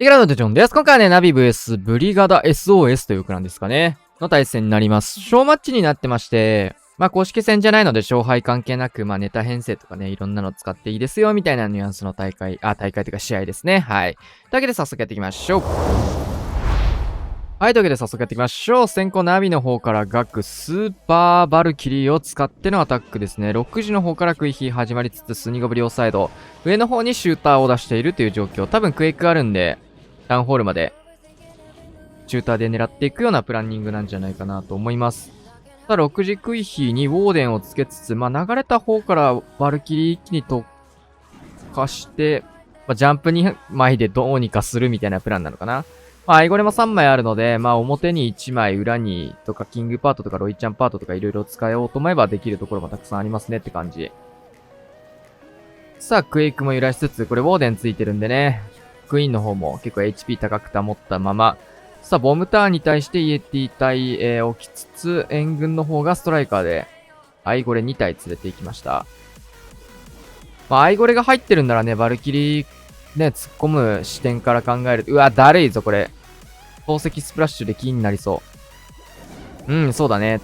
イグラドジョンです。今回はね、ナビ VS ブリガダ SOS というクランですかね。の対戦になります。小マッチになってまして、公式戦じゃないので勝敗関係なく、ネタ編成とかね、いろんなの使っていいですよ、みたいなニュアンスの大会というか試合ですね。はい。というわけで早速やっていきましょう。はい、というわけで早速やっていきましょう。先行ナビの方からガク、スーパーバルキリーを使ってのアタックですね。6時の方からクイヒー始まりつつ、スニゴブ両サイド、上の方にシューターを出しているという状況。多分クエイクあるんで、タウンホールまでシューターで狙っていくようなプランニングなんじゃないかなと思います。ただ6時クイヒーにウォーデンをつけつつ、流れた方からバルキリー一気に特化して、ジャンプ2枚でどうにかするみたいなプランなのかな。アイゴレも3枚あるので、表に1枚、裏にとか、キングパートとかロイちゃんパートとかいろいろ使おうと思えばできるところもたくさんありますねって感じ。さあ、クエイクも揺らしつつ、これウォーデンついてるんでね。クイーンの方も結構 HP 高く保ったまま。さあ、ボムターンに対してイエティ対、置きつつ、援軍の方がストライカーで、アイゴレ2体連れて行きました。アイゴレが入ってるんならね、バルキリーね、突っ込む視点から考えると、うわ、だるいぞ、これ。宝石スプラッシュでキーになりそう。うん、そうだね。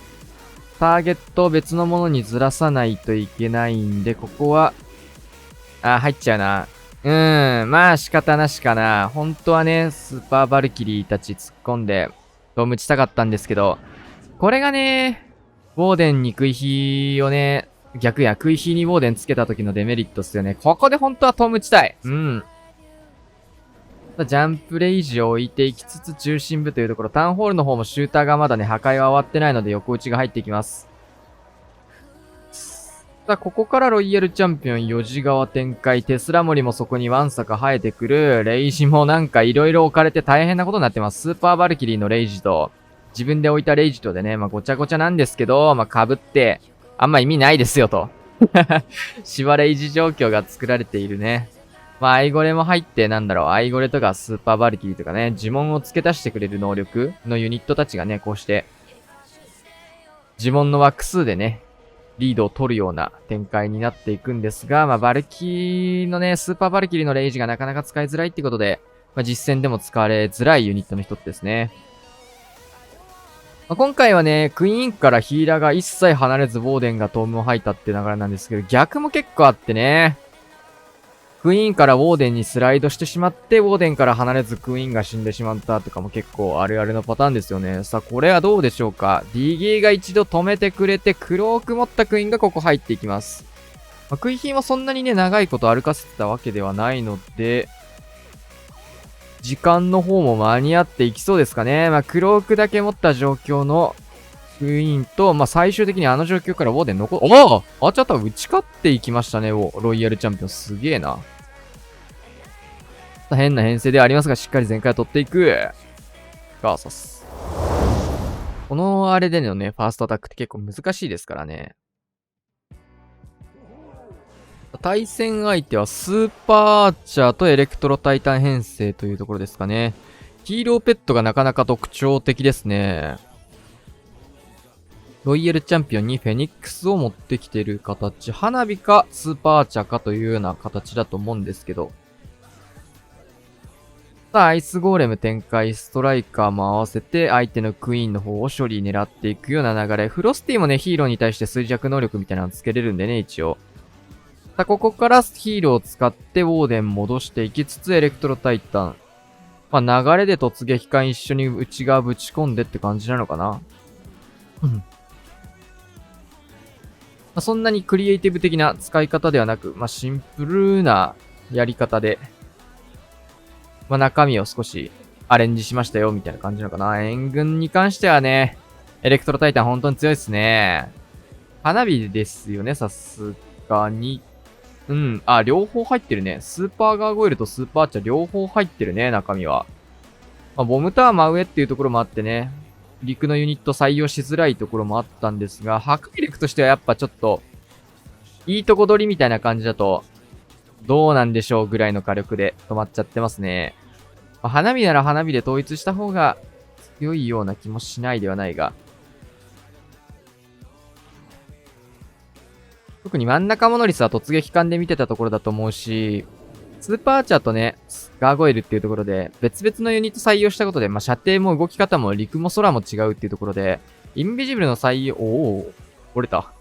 ターゲットを別のものにずらさないといけないんで、ここは、入っちゃうな。仕方なしかな。本当はね、スーパーバルキリーたち突っ込んで、ドーム打ちたかったんですけど、これがね、ウォーデンに食い火をね、逆や、食い火にウォーデンつけた時のデメリットっすよね。ここで本当はトーム打ちたい。ジャンプレイジを置いていきつつ中心部というところ、タウンホールの方もシューターがまだね、破壊は終わってないので横打ちが入っていきます。さあ、ここからロイヤルチャンピオン4時側展開。テスラモリもそこにワンサカ生えてくる。レイジもなんか色々置かれて大変なことになってます。スーパーバルキリーのレイジと、自分で置いたレイジとでね、ごちゃごちゃなんですけど、被って、あんま意味ないですよと。シワレイジ状況が作られているね。アイゴレも入って、アイゴレとかスーパーバルキリーとかね、呪文を付け足してくれる能力のユニットたちがね、こうして、呪文の枠数でね、リードを取るような展開になっていくんですが、バルキーのね、スーパーバルキリーのレイジがなかなか使いづらいってことで、実戦でも使われづらいユニットの一つですね。今回はね、クイーンからヒーラーが一切離れずウォーデンがトームを吐いたって流れなんですけど、逆も結構あってね、クイーンからウォーデンにスライドしてしまって、ウォーデンから離れずクイーンが死んでしまったとかも結構あるあるのパターンですよね。さあ、これはどうでしょうか。D ゲーが一度止めてくれて、クローク持ったクイーンがここ入っていきます。クイヒンはそんなにね、長いこと歩かせてたわけではないので、時間の方も間に合っていきそうですかね。クロークだけ持った状況のクイーンと、最終的にあの状況からウォーデンちょっと打ち勝っていきましたね、ロイヤルチャンピオン。すげえな。変な編成ではありますが、しっかり全開を取っていく。ガーサス。このあれでのね、ファーストアタックって結構難しいですからね。対戦相手はスーパーアーチャーとエレクトロタイタン編成というところですかね。ヒーローペットがなかなか特徴的ですね。ロイヤルチャンピオンにフェニックスを持ってきている形。花火かスーパーアーチャーかというような形だと思うんですけど。さあ、アイスゴーレム展開、ストライカーも合わせて、相手のクイーンの方を処理狙っていくような流れ。フロスティもね、ヒーローに対して衰弱能力みたいなのつけれるんでね、一応。さあ、ここからヒーローを使ってウォーデン戻していきつつ、エレクトロタイタン。流れで突撃艦一緒に内側ぶち込んでって感じなのかな。そんなにクリエイティブ的な使い方ではなく、シンプルなやり方で、中身を少しアレンジしましたよ、みたいな感じなのかな。援軍に関してはね、エレクトロタイタン本当に強いですね。花火ですよね、さすがに。両方入ってるね。スーパーガーゴイルとスーパーアーチャー両方入ってるね、中身は。ボムター真上っていうところもあってね、陸のユニット採用しづらいところもあったんですが、破壊力としてはやっぱちょっと、いいとこ取りみたいな感じだと、どうなんでしょうぐらいの火力で止まっちゃってますね。花火なら花火で統一した方が強いような気もしないではないが。特に真ん中モノリスは突撃艦で見てたところだと思うし、スーパーアーチャーとね、ガーゴイルっていうところで、別々のユニット採用したことで、まあ、射程も動き方も陸も空も違うっていうところで、インビジブルの採用、折れた。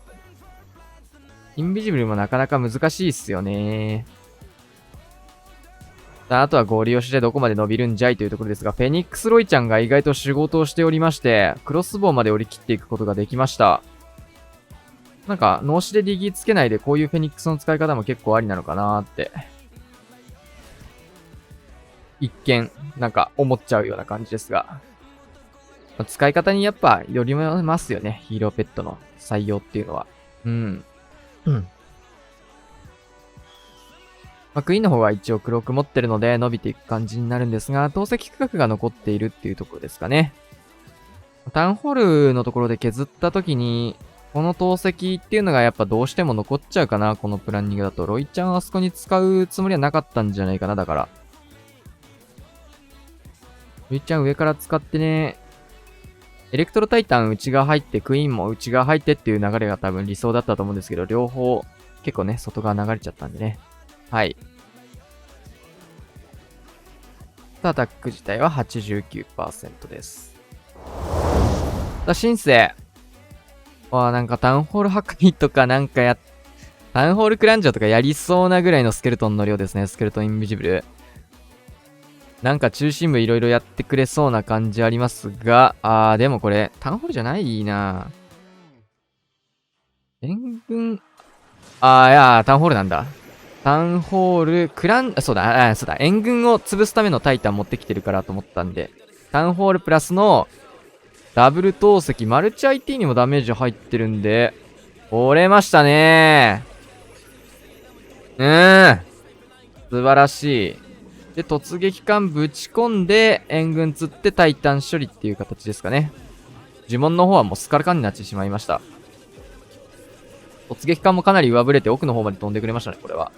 インビジブルもなかなか難しいっすよね。あとはゴリ押しでどこまで伸びるんじゃいというところですが、フェニックスロイちゃんが意外と仕事をしておりまして、クロスボウまで折り切っていくことができました。なんか、脳死でディギーつけないでこういうフェニックスの使い方も結構ありなのかなーって。一見、なんか思っちゃうような感じですが。使い方にやっぱよりますよね。ヒーローペットの採用っていうのは。うん。まあ、クイーンの方は一応黒く持ってるので伸びていく感じになるんですが、投石区画が残っているっていうところですかね。タウンホールのところで削った時に、この投石っていうのがやっぱどうしても残っちゃうかな、このプランニングだと。ロイちゃんあそこに使うつもりはなかったんじゃないかな、だから。ロイちゃん上から使ってね、エレクトロタイタン内側入って、クイーンも内側入ってっていう流れが多分理想だったと思うんですけど、両方結構ね、外側流れちゃったんでね。はい。アタック自体は 89% です。シンセ。なんかタウンホール破壊とかタウンホールクランジャーとかやりそうなぐらいのスケルトンの量ですね。スケルトンインビジブル。なんか中心部いろいろやってくれそうな感じありますが、でもこれ、タウンホールじゃないな。援軍、いや、タウンホールなんだ。タウンホール、そうだ、援軍を潰すためのタイタン持ってきてるからと思ったんで、タウンホールプラスのダブル投石、マルチ IT にもダメージ入ってるんで、折れましたねー。素晴らしい。で、突撃艦ぶち込んで、援軍釣ってタイタン処理っていう形ですかね。呪文の方はもうスカルカンになってしまいました。突撃艦もかなり上振れて奥の方まで飛んでくれましたね、これは。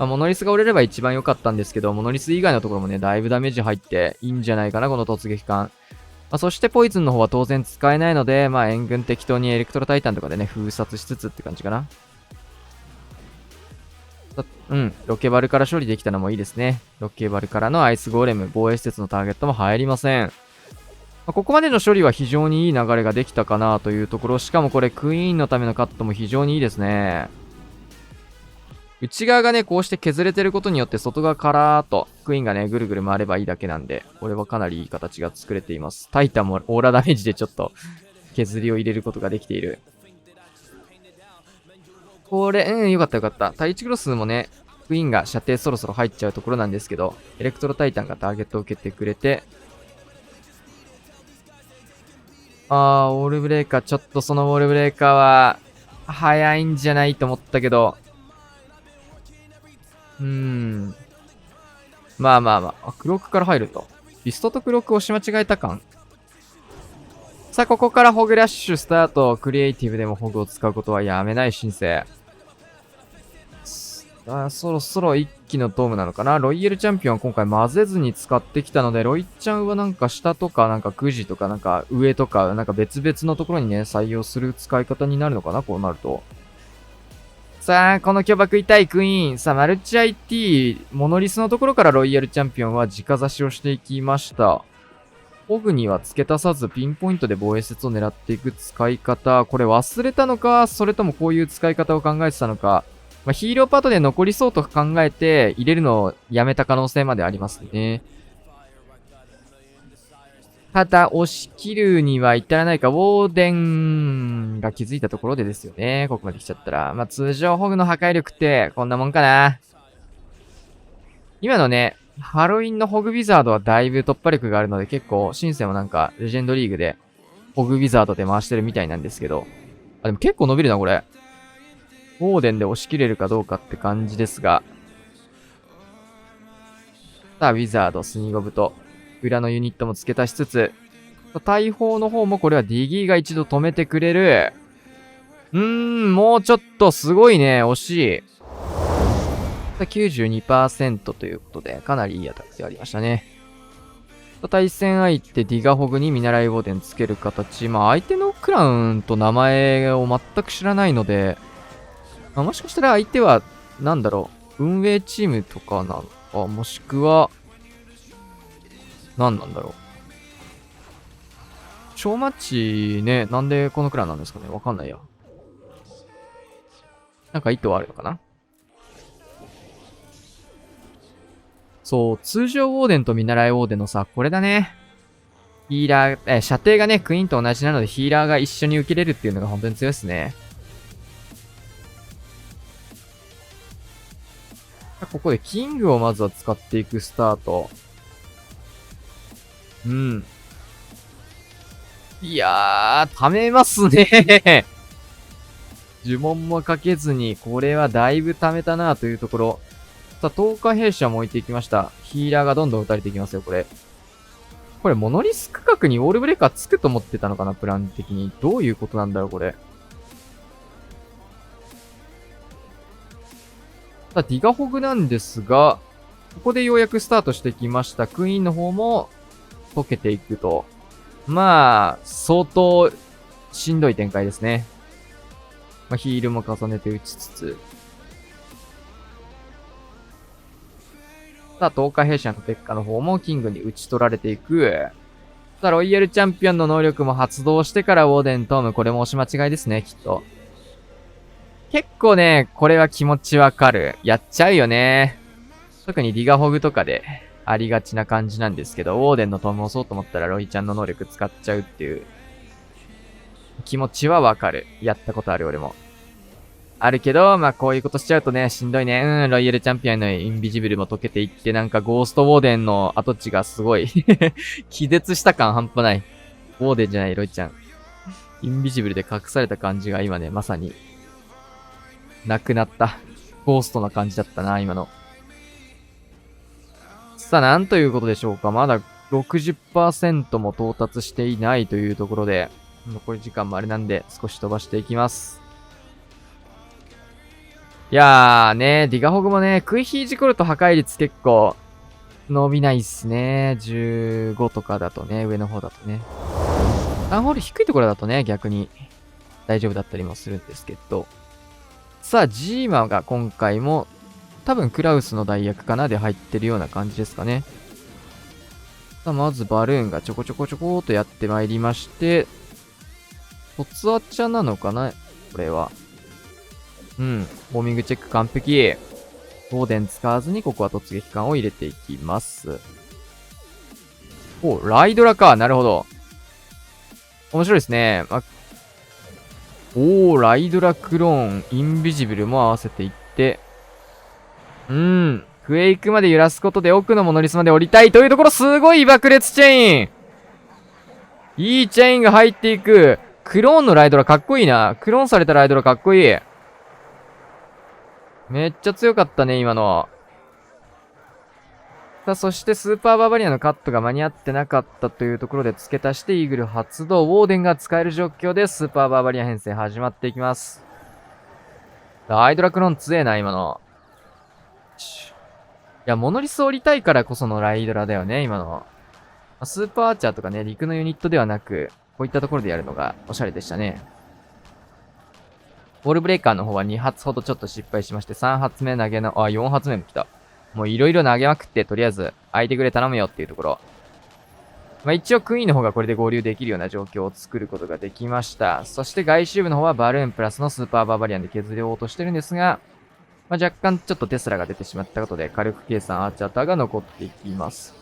モノリスが折れれば一番良かったんですけど、モノリス以外のところもね、だいぶダメージ入っていいんじゃないかな、この突撃艦。そしてポイズンの方は当然使えないので、援軍適当にエレクトロタイタンとかでね、封殺しつつって感じかな。ロケバルから処理できたのもいいですね。ロケバルからのアイスゴーレム、防衛施設のターゲットも入りません。ここまでの処理は非常にいい流れができたかなというところ。しかもこれクイーンのためのカットも非常にいいですね。内側がね、こうして削れてることによって外側からーっとクイーンがね、ぐるぐる回ればいいだけなんで、これはかなりいい形が作れています。タイタンもオーラダメージでちょっと削りを入れることができている。これ、よかったよかった。対1クロスもね、クイーンが射程そろそろ入っちゃうところなんですけど、エレクトロタイタンがターゲットを受けてくれて、オールブレーカー、ちょっとそのオールブレーカーは、早いんじゃないと思ったけど、クロックから入ると。ビストとクロックを押し間違えた感。さあ、ここからホグラッシュスタート。クリエイティブでもホグを使うことはやめない申請。そろそろ一気のドームなのかな。ロイヤルチャンピオンは今回混ぜずに使ってきたので、ロイちゃんはなんか下とか、なんか9時とか、なんか上とか、なんか別々のところにね、採用する使い方になるのかな、こうなると。さあ、この巨爆痛いクイーン。さあ、マルチ IT、モノリスのところからロイヤルチャンピオンは直差しをしていきました。ホグには付け足さずピンポイントで防衛施設を狙っていく使い方。これ忘れたのか、それともこういう使い方を考えてたのか。ヒーローパートで残りそうと考えて入れるのをやめた可能性までありますね。ただ、押し切るには至らないか。ウォーデンが気づいたところでですよね。ここまで来ちゃったら。通常ホグの破壊力ってこんなもんかな。今のね、ハロウィンのホグウィザードはだいぶ突破力があるので結構、シンセもなんか、レジェンドリーグで、ホグウィザードで回してるみたいなんですけど。でも結構伸びるな、これ。ウォーデンで押し切れるかどうかって感じですが。さあ、ウィザード、スニゴブと、裏のユニットも付け足しつつ、大砲の方もこれはディギーが一度止めてくれる。もうちょっとすごいね、惜しい。92% ということで、かなりいいアタックでありましたね。対戦相手ディガホグに見習いウォーデンつける形。相手のクラウンと名前を全く知らないので、もしかしたら相手は、なんだろ運営チームとかなのか、もしくは、何なんだろう。超マッチね、なんでこのクランなんですかね、わかんないや。なんか意図はあるのかな。そう、通常オーデンと見習いオーデンのさ、これだね。ヒーラー、射程がね、クイーンと同じなのでヒーラーが一緒に受けれるっていうのが本当に強いですね。ここでキングをまずは使っていくスタート。うん。いやー、溜めますね。呪文もかけずに、これはだいぶ溜めたなというところ。さあ、10日兵士はもう置いていきました。ヒーラーがどんどん撃たれていきますよ、これ。これ、モノリス区画にウォールブレーカーつくと思ってたのかな、プラン的に。どういうことなんだろう、これ。さあ、ディガホグなんですが、ここでようやくスタートしてきました。クイーンの方も溶けていくと。まあ、相当しんどい展開ですね。まあ、ヒールも重ねて打ちつつ。さあ、10日兵士のペッカの方もキングに打ち取られていく。さあ、ロイヤルチャンピオンの能力も発動してからウォーデントーム。これも押し間違いですね、きっと。結構ね、これは気持ちわかる。やっちゃうよね。特にディガホグとかでありがちな感じなんですけど、ウォーデンのトームを押そうと思ったらロイちゃんの能力使っちゃうっていう気持ちはわかる。やったことある俺も。あるけど、まあこういうことしちゃうとね、しんどいね。ロイヤルチャンピオンのインビジブルも溶けていって、なんかゴーストウォーデンの跡地がすごい気絶した感半端ない。ウォーデンじゃない、ロイちゃん。インビジブルで隠された感じが今ね、まさに、なくなった。ゴーストな感じだったな、今の。さあ、なんということでしょうか。まだ60% も到達していないというところで、残り時間もあれなんで、少し飛ばしていきます。いやーね、ディガホグもね、クイヒージコルト破壊率結構伸びないっすね。15とかだとね、上の方だとね。タウンホール低いところだとね、逆に大丈夫だったりもするんですけど。さあ、ジーマが今回も多分クラウスの代役かなで入ってるような感じですかね。さあ、まずバルーンがちょこちょこちょこーとやってまいりまして、突アチャなのかなこれは。うん。ホーミングチェック完璧。オーデン使わずにここは突撃艦を入れていきます。お、ライドラか。なるほど。面白いですね。ライドラクローン、インビジブルも合わせていって。クエイクまで揺らすことで奥のモノリスまで降りたいというところ、すごい爆裂チェインいいチェインが入っていく。クローンのライドラかっこいいな。クローンされたライドラかっこいい。めっちゃ強かったね、今の。さあ、そしてスーパーバーバリアのカットが間に合ってなかったというところで付け足してイーグル発動。ウォーデンが使える状況でスーパーバーバリア編成始まっていきます。アイドラクローン強えな、今の。いや、モノリス降りたいからこそのライドラだよね、今の。スーパーアーチャーとかね、陸のユニットではなく、こういったところでやるのがおしゃれでしたね。ウォールブレーカーの方は2発ほどちょっと失敗しまして、3発目投げの、4発目も来た。もういろいろ投げまくって、とりあえず、相手くれ頼むよっていうところ。まあ一応クイーンの方がこれで合流できるような状況を作ることができました。そして外周部の方はバルーンプラスのスーパーバーバリアンで削りようとしてるんですが、まあ、若干ちょっとテスラが出てしまったことで、火力計算アーチャーターが残っていきます。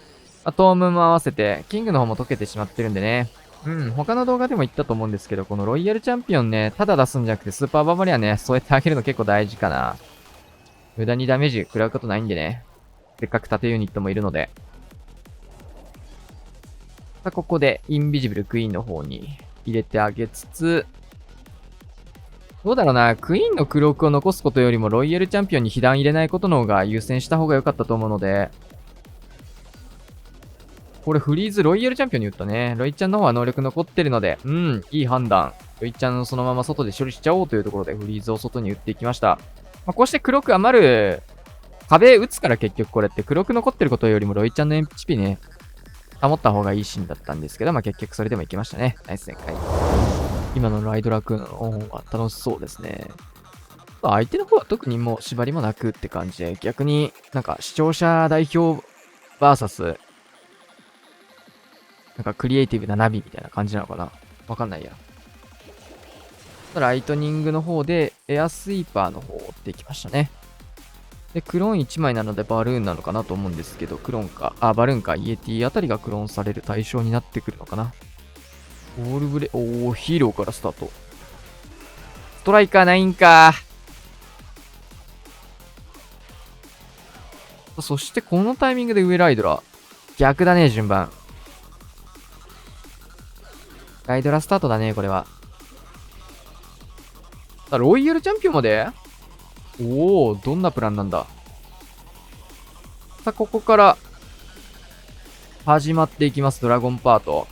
まあ、トームも合わせて、キングの方も溶けてしまってるんでね。他の動画でも言ったと思うんですけど、このロイヤルチャンピオンね、ただ出すんじゃなくてスーパーバーバリアンね、そうやってあげるの結構大事かな。無駄にダメージ食らうことないんでね。せっかく縦ユニットもいるので。さあ、ここでインビジブルクイーンの方に入れてあげつつ、どうだろうな、クイーンのクロークを残すことよりもロイヤルチャンピオンに被弾入れないことの方が優先した方が良かったと思うので、これフリーズロイヤルチャンピオンに打ったね。ロイちゃんの方は能力残ってるので、いい判断。ロイちゃんのそのまま外で処理しちゃおうというところでフリーズを外に打っていきました。まあ、こうして黒く余る壁打つから結局これって黒く残ってることよりもロイちゃんの HP ね、保った方がいいシーンだったんですけど、まあ結局それでもいけましたね。ナイス展開。今のライドラクーンの方が楽しそうですね。相手の方は特にもう縛りもなくって感じで、逆になんか視聴者代表 VS、なんかクリエイティブなナビみたいな感じなのかな。わかんないや。ライトニングの方でエアスイーパーの方を追っていきましたね。で、クローン1枚なのでバルーンなのかなと思うんですけど、クローンか、バルーンか、イエティあたりがクローンされる対象になってくるのかな。オールブレ、ヒーローからスタート。ストライカーないんか。そしてこのタイミングで上ライドラ。逆だね、順番。ライドラスタートだね、これは。ロイヤルチャンピオンまでどんなプランなんだ。さあ、ここから、始まっていきます、ドラゴンパート。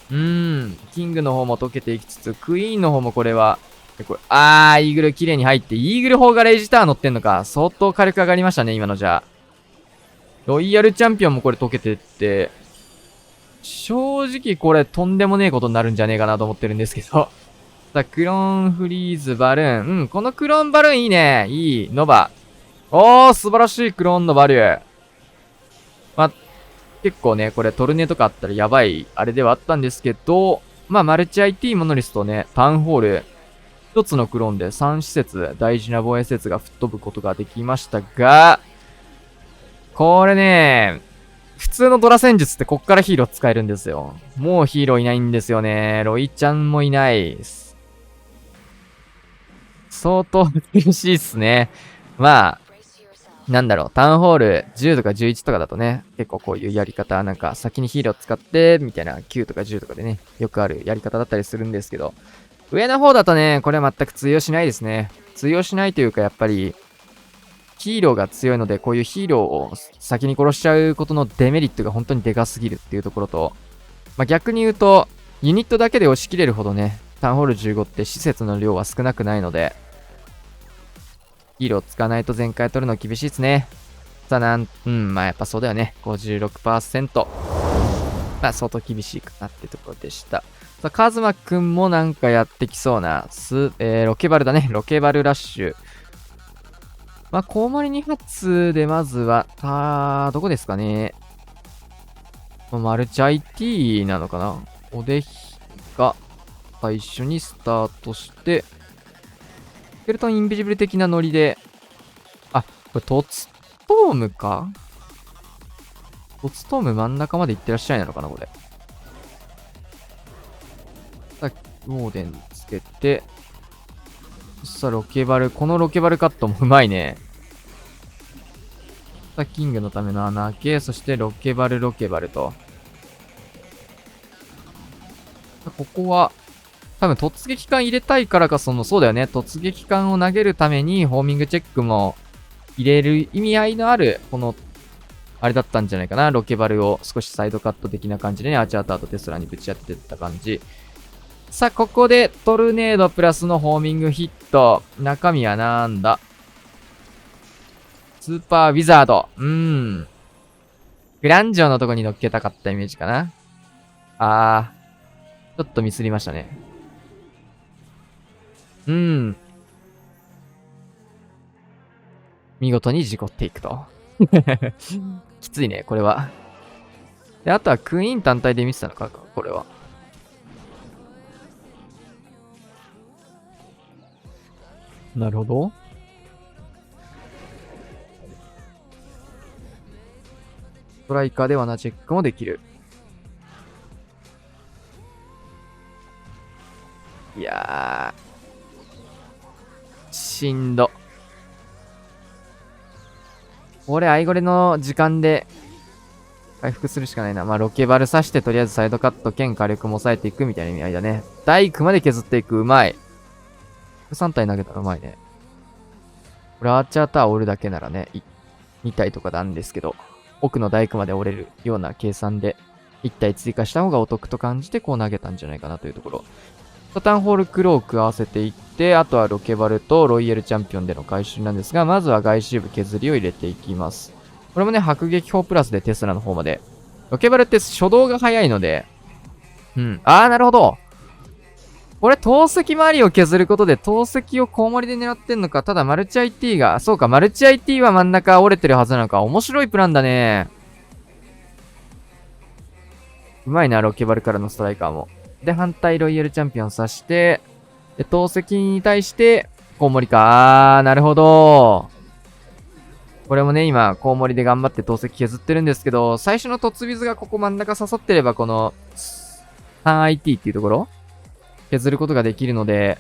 キングの方も溶けていきつつ、クイーンの方もこれは、イーグル綺麗に入って、イーグル砲がレイジター乗ってんのか。相当火力上がりましたね、今のじゃあ。ロイヤルチャンピオンもこれ溶けてって、正直これとんでもねえことになるんじゃねえかなと思ってるんですけど。さあ、クローンフリーズ、バルーン。このクローンバルーンいいね。いい。ノバ。素晴らしいクローンのバリュー。結構ね、これトルネとかあったらやばい、あれではあったんですけど、マルチ IT モノリスとね、タウンホール、一つのクローンで3施設、大事な防衛施設が吹っ飛ぶことができましたが、これね、普通のドラ戦術ってこっからヒーロー使えるんですよ。もうヒーローいないんですよね。ロイちゃんもいない。相当厳しいっすね。なんだろう、タウンホール10とか11とかだとね、結構こういうやり方、なんか先にヒーロー使って、みたいな9とか10とかでね、よくあるやり方だったりするんですけど、上の方だとね、これは全く通用しないですね。通用しないというか、やっぱり、ヒーローが強いので、こういうヒーローを先に殺しちゃうことのデメリットが本当にでかすぎるっていうところと、逆に言うと、ユニットだけで押し切れるほどね、タウンホール15って施設の量は少なくないので、ヒーロー使わないと全開取るの厳しいですね。さあやっぱそうだよね。56%。相当厳しいかなってところでした。さあ、カズマくんもなんかやってきそうな、ロケバルだね。ロケバルラッシュ。コウモリ2発でまずは、どこですかね。マルチ IT なのかな。おでひが最初にスタートして、スケルトンインビジブル的なノリで、これトツトームかトツトーム真ん中まで行ってらっしゃいなのかな、これ。さあ、ウォーデンつけて、さあ、ロケバル。このロケバルカットもうまいね。さあ、キングのための穴開け、そしてロケバルと。ここは、多分突撃艦入れたいからか、そうだよね。突撃艦を投げるために、ホーミングチェックも入れる意味合いのある、あれだったんじゃないかな。ロケバルを少しサイドカット的な感じでね、アーチャーターとテスラにぶち当ててった感じ。さあ、ここでトルネードプラスのホーミングヒット。中身はなんだスーパーウィザード。グランジョのとこに乗っけたかったイメージかな。ちょっとミスりましたね。見事に事故っていくと。きついね、これは。で、あとはクイーン単体で見てたのか、これは。なるほど。ストライカーでワナチェックもできる。いやー。しんど。これ、アイゴレの時間で回復するしかないな。ロケバル刺してとりあえずサイドカット兼火力も抑えていくみたいな意味合いだね。大工まで削っていく。うまい。3体投げたらうまいね。これアーチャーター折るだけならね、2体とかなんですけど、奥の大工まで折れるような計算で、1体追加した方がお得と感じてこう投げたんじゃないかなというところ。サタンホールクローク合わせていって、あとはロケバルとロイヤルチャンピオンでの回収なんですが、まずは外周部削りを入れていきます。これもね、迫撃砲プラスでテスラの方まで。ロケバルって初動が早いので、なるほど。これ、投石周りを削ることで、投石をコウモリで狙ってんのか。ただ、マルチ IT が、そうか、マルチ IT は真ん中折れてるはずなのか。面白いプランだね。うまいな、ロケバルからのストライカーも。で、反対ロイヤルチャンピオン刺して、で、投石に対して、コウモリか。なるほど。これもね、今、コウモリで頑張って投石削ってるんですけど、最初の突水がここ真ん中刺さってれば、この、3IT っていうところ削ることができるので、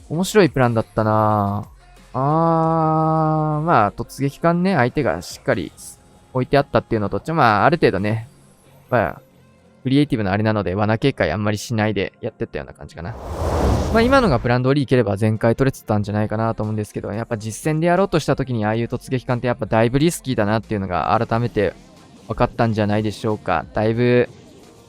面白いプランだったなまあ、突撃艦ね、相手がしっかり置いてあったっていうのと、まあ、ある程度ね、まあ、クリエイティブなあれなので、罠警戒あんまりしないでやってったような感じかな。まあ、今のがプラン通りいければ全回取れてたんじゃないかなと思うんですけど、やっぱ実戦でやろうとした時にああいう突撃艦ってやっぱだいぶリスキーだなっていうのが改めて分かったんじゃないでしょうか。だいぶ、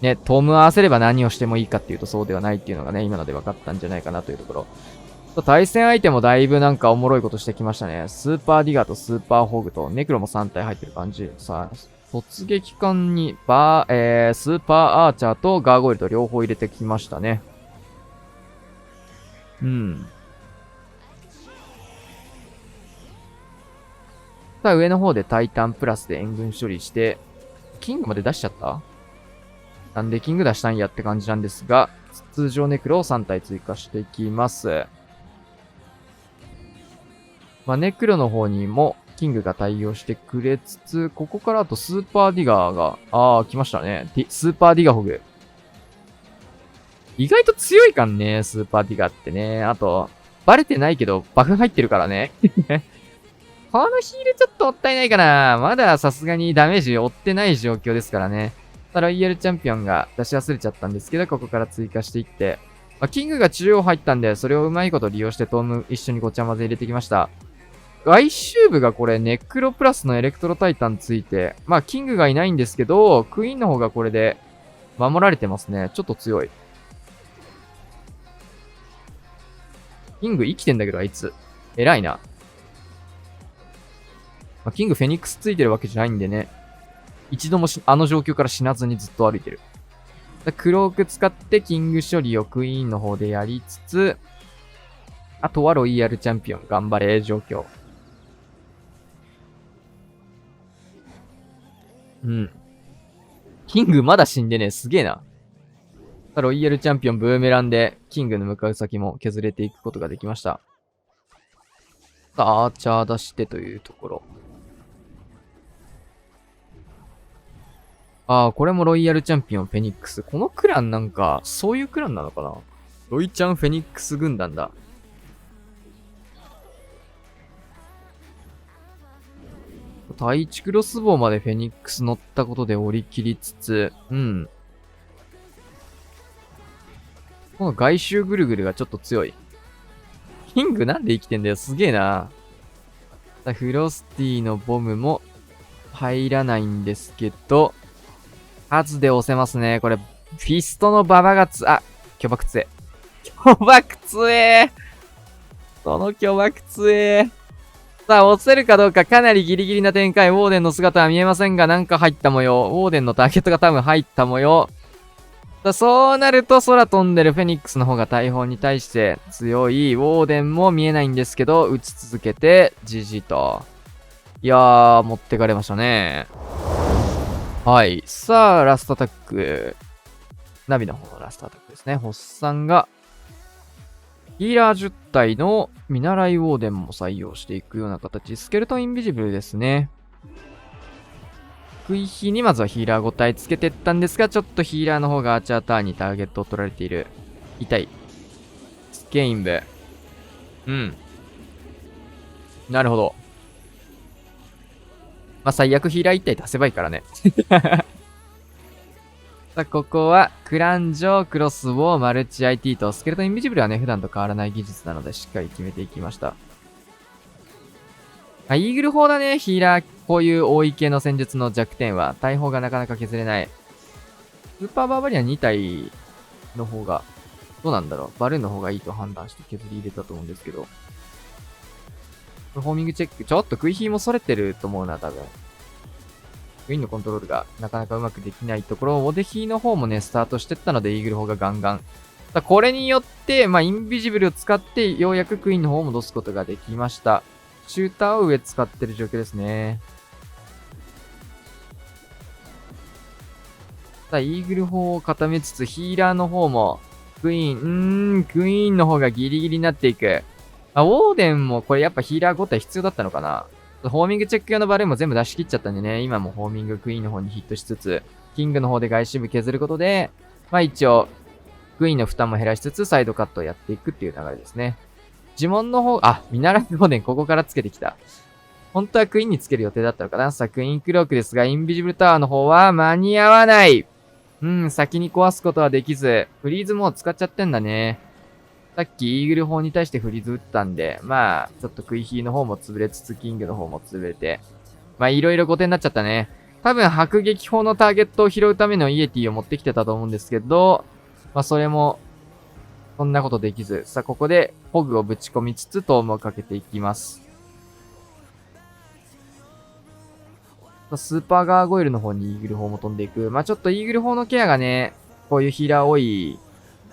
ね、トームを合わせれば何をしてもいいかっていうとそうではないっていうのがね、今ので分かったんじゃないかなというところ。対戦相手もだいぶなんかおもろいことしてきましたね。スーパーディガーとスーパーホグとネクロも3体入ってる感じ。さあ、突撃艦にスーパーアーチャーとガーゴイルと両方入れてきましたね。うん。さあ、上の方でタイタンプラスで援軍処理して、キングまで出しちゃった？なんでキング出したんやって感じなんですが、通常ネクロを3体追加していきます。まあ、ネクロの方にもキングが対応してくれつつ、ここからあとスーパーディガーが、来ましたね。スーパーディガホグ。意外と強いかんね、スーパーディガーってね。あと、バレてないけど、バフ入ってるからね。このヒールちょっともったいないかな。まださすがにダメージ負ってない状況ですからね。ロイヤルチャンピオンが出し忘れちゃったんですけど、ここから追加していって。キングが中央入ったんで、それをうまいこと利用してトーム一緒にごちゃ混ぜ入れてきました。外周部がこれ、ネクロプラスのエレクトロタイタンついて、まあ、キングがいないんですけど、クイーンの方がこれで守られてますね。ちょっと強い。キング生きてんだけど、あいつ。偉いな。まあ、キングフェニックスついてるわけじゃないんでね。一度もあの状況から死なずにずっと歩いてる。クローク使ってキング処理をクイーンの方でやりつつ、あとはロイヤルチャンピオン頑張れ状況。うん。キングまだ死んでね、すげえな。ロイヤルチャンピオンブーメランで、キングの向かう先も削れていくことができました。さあ、アーチャー出してというところ。これもロイヤルチャンピオンフェニックス。このクランなんか、そういうクランなのかな？ロイちゃんフェニックス軍団だ。第一クロスボウまでフェニックス乗ったことで折り切りつつ、うん。この外周ぐるぐるがちょっと強い。キングなんで生きてんだよ。すげえな。フロスティのボムも入らないんですけど、数で押せますね。これ、フィストのババが巨爆強え。巨爆強え。その巨爆強え。さあ、押せるかどうかかなりギリギリな展開。ウォーデンの姿は見えませんが、なんか入った模様。ウォーデンのターゲットが多分入った模様。そうなると空飛んでるフェニックスの方が大砲に対して強い。ウォーデンも見えないんですけど、撃ち続けて、GG と。いやー、持ってかれましたね。はい。さあ、ラストアタック。ナビの方のラストアタックですね。ホッサンが、ヒーラー10体の見習いウォーデンも採用していくような形。スケルトンインビジブルですね。食い火にまずはヒーラー5体つけてったんですが、ちょっとヒーラーの方がアーチャーターンにターゲットを取られている。痛い。スケインブ。うん。なるほど。まあ、最悪ヒーラー1体出せばいいからね。さあ、ここは、クランジョ、クロスボウ、マルチ IT と、スケルトンインビジブルはね、普段と変わらない技術なので、しっかり決めていきました。イーグル砲だね、ヒーラー。こういう多い系の戦術の弱点は、大砲がなかなか削れない。スーパーバーバリアン2体の方が、どうなんだろう。バルーンの方がいいと判断して削り入れたと思うんですけど。ホーミングチェック。ちょっと食い火も逸れてると思うな、多分。クイーンのコントロールがなかなかうまくできないところ、オデヒの方もね、スタートしてったので、イーグル砲がガンガン。これによって、インビジブルを使って、ようやくクイーンの方を戻すことができました。シューターを上使ってる状況ですね。イーグル砲を固めつつ、ヒーラーの方も、クイーンの方がギリギリになっていく。ウォーデンもこれやっぱヒーラー5体必要だったのかな。ホーミングチェック用のバルーンも全部出し切っちゃったんでね、今もホーミングクイーンの方にヒットしつつ、キングの方で外周部削ることで、一応、クイーンの負担も減らしつつ、サイドカットをやっていくっていう流れですね。呪文の方、見習いホーデンここからつけてきた。本当はクイーンにつける予定だったのかな。さあ、クイーンクロークですが、インビジブルタワーの方は間に合わない。先に壊すことはできず、フリーズもう使っちゃってんだね。さっきイーグル砲に対してフリーズ打ったんで、ちょっとクイヒーの方も潰れつつ、キングの方も潰れて。いろいろ5点になっちゃったね。多分、迫撃砲のターゲットを拾うためのイエティを持ってきてたと思うんですけど、それも、そんなことできず。さあ、ここで、ホグをぶち込みつつ、トームをかけていきます。スーパーガーゴイルの方にイーグル砲も飛んでいく。ちょっとイーグル砲のケアがね、こういうヒーラー多い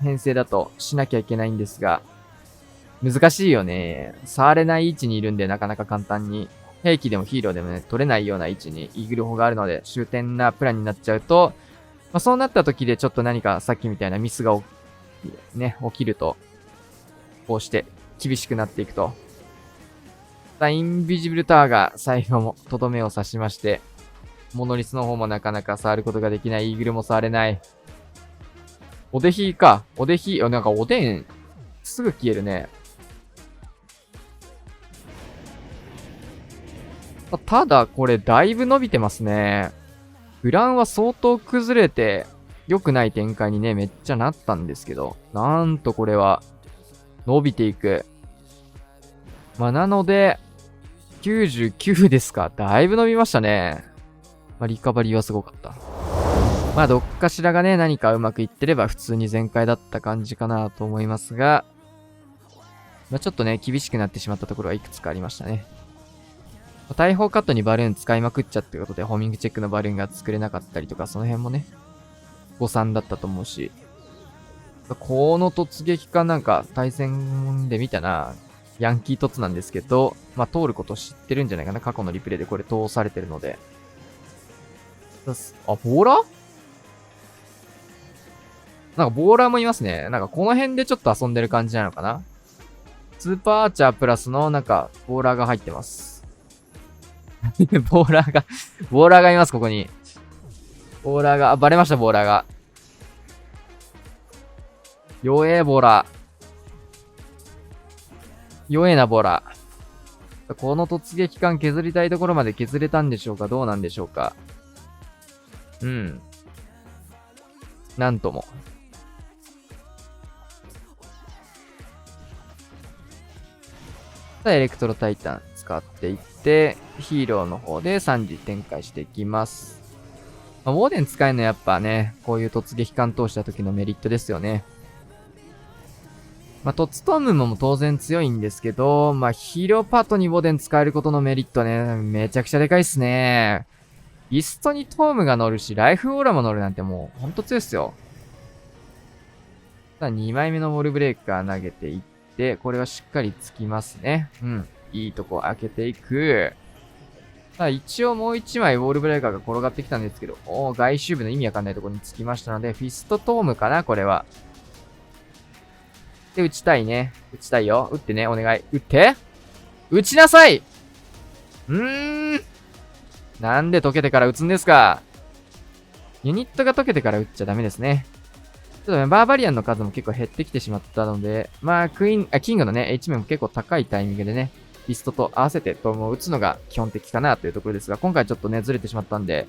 編成だとしなきゃいけないんですが、難しいよね。触れない位置にいるんで、なかなか簡単に。兵器でもヒーローでもね、取れないような位置にイーグル砲があるので、終点なプランになっちゃうと、そうなった時でちょっと何かさっきみたいなミスが起きると、こうして厳しくなっていくと。インビジブルタワーが最後もとどめを刺しまして、モノリスの方もなかなか触ることができない。イーグルも触れない。おでひか。おでひ、なんかおでん、すぐ消えるね。ただ、これだいぶ伸びてますね。グランは相当崩れて、良くない展開にね、めっちゃなったんですけど、なんとこれは、伸びていく。なので、99ですか。だいぶ伸びましたね。リカバリーはすごかった。どっかしらがね、何かうまくいってれば普通に全開だった感じかなと思いますが、ちょっとね、厳しくなってしまったところはいくつかありましたね。大砲カットにバルーン使いまくっちゃってことで、ホーミングチェックのバルーンが作れなかったりとか、その辺もね、誤算だったと思うし、この突撃かなんか対戦で見たな、ヤンキー突なんですけど、通ること知ってるんじゃないかな。過去のリプレイでこれ通されてるので。ボーラーなんかボーラーもいますね。なんかこの辺でちょっと遊んでる感じなのかな。スーパーアーチャープラスのなんかボーラーが入ってます。ボーラーがいます、ここに。ボーラーが、バレました、ボーラーが。弱え、ボーラー。弱えな、ボーラー。この突撃艦削りたいところまで削れたんでしょうか、どうなんでしょうか。なんとも。エレクトロタイタン使っていって、ヒーローの方で3時展開していきます。ウォーデン使えるのやっぱね、こういう突撃艦通した時のメリットですよね。トツトームも当然強いんですけど、ヒーローパートにウォーデン使えることのメリットね、めちゃくちゃでかいっすね。ビストにトームが乗るし、ライフオーラも乗るなんてもうほんと強いっすよ。さあ、2枚目のウォールブレーカー投げていって、これはしっかりつきますね。いいとこ開けていく。さあ、一応もう1枚ウォールブレーカーが転がってきたんですけど、外周部の意味わかんないところにつきましたので、フィストトームかな、これは。で、撃ちたいね。撃ちたいよ。撃ってね、お願い。撃って撃ちなさいなんで溶けてから撃つんですか。ユニットが溶けてから撃っちゃダメですね。ちょっとね、バーバリアンの数も結構減ってきてしまったので、キングのね、H 面も結構高いタイミングでね、ビストと合わせてトームを撃つのが基本的かなというところですが、今回ちょっとね、ずれてしまったんで、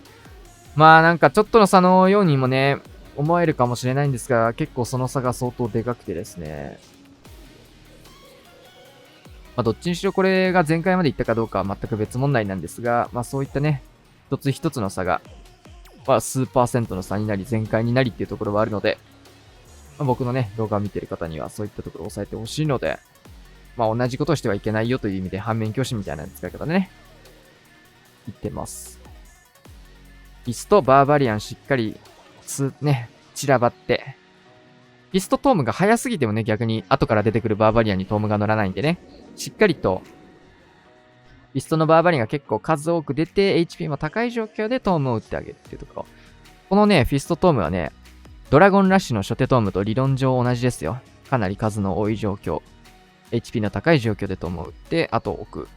なんかちょっとの差のようにもね、思えるかもしれないんですが、結構その差が相当でかくてですね。どっちにしろこれが全開までいったかどうかは全く別問題なんですが、そういったね、一つ一つの差が、数パーセントの差になり、全開になりっていうところはあるので、僕のね、動画を見てる方にはそういったところを押さえてほしいので、同じことをしてはいけないよという意味で反面教師みたいな使い方でね、言ってます。ビスト、バーバリアンしっかり、散らばって。ビストトームが早すぎてもね、逆に後から出てくるバーバリアンにトームが乗らないんでね。しっかりと、ビストのバーバリアンが結構数多く出て、HP も高い状況でトームを打ってあげるっていうところ。このね、フィストトームはね、ドラゴンラッシュの初手トームと理論上同じですよ。かなり数の多い状況。HP の高い状況でトームを打って、あと置く。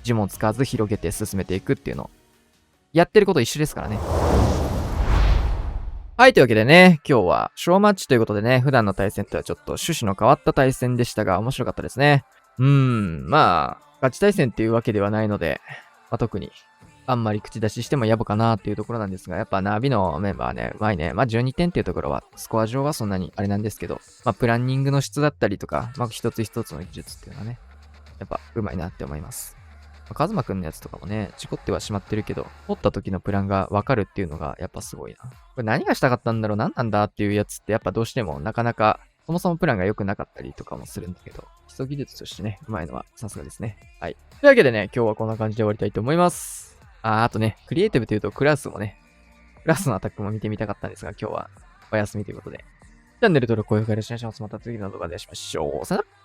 呪文使わず広げて進めていくっていうのを。やってること一緒ですからね。はい、というわけでね、今日は小マッチということでね、普段の対戦とはちょっと趣旨の変わった対戦でしたが、面白かったですね。まあ、ガチ対戦っていうわけではないので、特に、あんまり口出ししても野暮かなっていうところなんですが、やっぱナビのメンバーね、うまいね。12点っていうところは、スコア上はそんなにあれなんですけど、プランニングの質だったりとか、一つ一つの技術っていうのはね、やっぱうまいなって思います。カズマくんのやつとかもね、事故ってはしまってるけど、取った時のプランがわかるっていうのがやっぱすごいな。これ何がしたかったんだろう、何なんだっていうやつってやっぱどうしてもなかなか、そもそもプランが良くなかったりとかもするんだけど、基礎技術としてね、うまいのはさすがですね。はい。というわけでね、今日はこんな感じで終わりたいと思います。あとね、クリエイティブというとクラスもね、クラスのアタックも見てみたかったんですが、今日はお休みということで。チャンネル登録、高評価よろしくお願いします。また次の動画でお会いしましょう。さよなら。